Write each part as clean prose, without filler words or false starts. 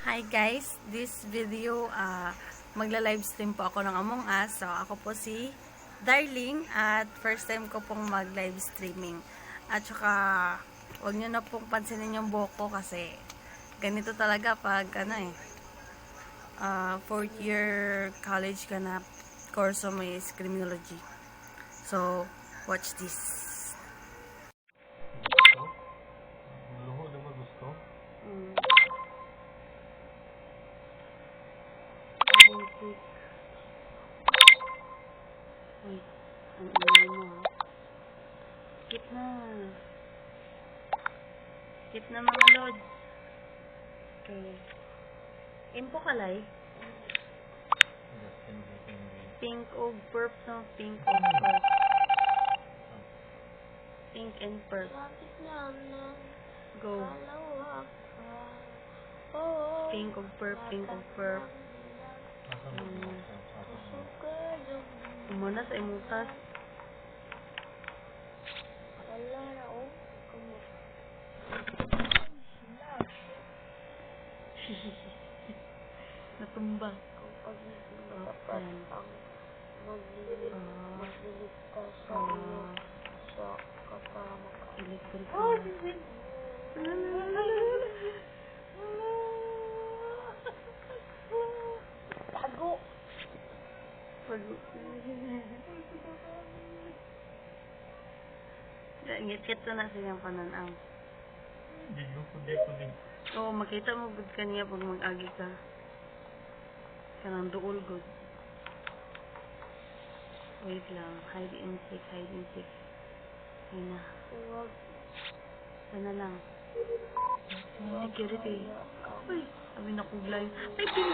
Hi guys, this video magla-live stream po ako ng Among Us. So ako po si Darling at first time ko pong mag-live streaming. At saka huwag niyo na pong pansinin yung buhok ko kasi ganito talaga pag fourth year college ka na, course mo is criminology. So watch this. Luho na ba gusto? Uy, ang ingay mo ha. Skip na. Skip na mga lod. Okay. Impo kalay. Pink o purp no? Pink o purp. Pink and purp. Go. Pink o purp, pink o purp. Umana sa imutas. Wala na oh. Natumba. Kapag dapat ang magliligtas sa iyo sa kasama ka. Electric. Tago! Ngit-ngit na siyang pananaw. Hindi ko din. Oo, makita mo gud kaniya pag mag-agi ka. Kanang duol gud. Wait lang. Hide and seek, hide and seek. Ay na. Huwag. Sana lang. Security. Uy, sabi na kuglay. Ay, pin!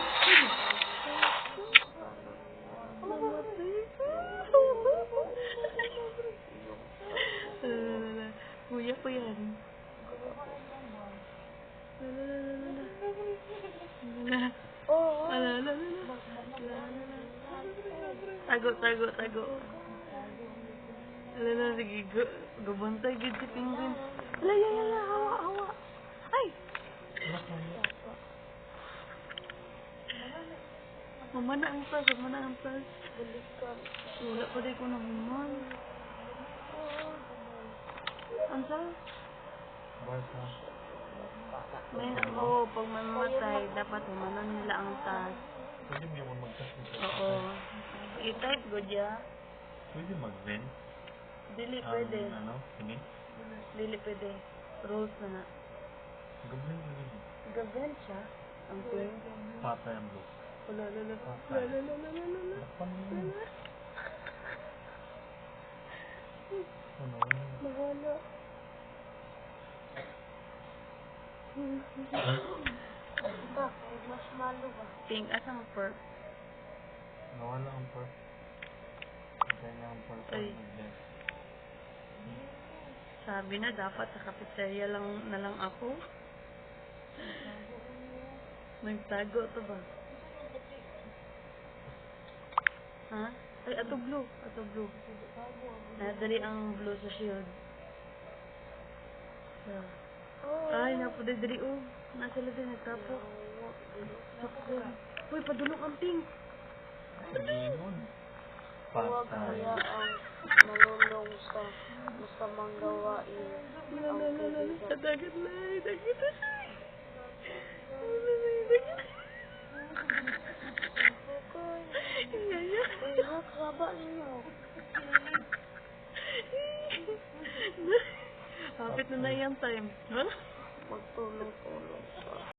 Kuya ko yan. Tago. Sige, gabantay gid si Penguin. Ala, hawa. Ay! Mamana ang tas. Balikan. Wala pa din ko na human. Ansa? Basta. May pag mamatay, dapat humanon nila ang tas. Pwede mo yung magkasita. Oo. I-type good ya. Pwede mag-vent. Dili pwede. Tingin? Dili pwede. Rules na nga. Gablin mo yun. Gagan siya. Ang queen. Patay ang look. Wala. Takpan mo yun. Ano yun? Nawala. Ba, mas malo ba? Pink asang purp. Nawala ang perf. Patay na ang perf. Ay. Sabi na dapat sa cafeteria lang na lang ako. Nagtago to ba? Ha? Ay, ato blue. Nadali ang blue sa shield. Ay, napadadali oh. Nasila din nagtapok. Sakto. Uy, padulong ang pink. Limon. Huwag Patay. kaya ang malulong sa masamang gawain ang kaibigan. Dagat na. Uy, haba ninyo. Hapit na yung time. Magtulong-tulong sa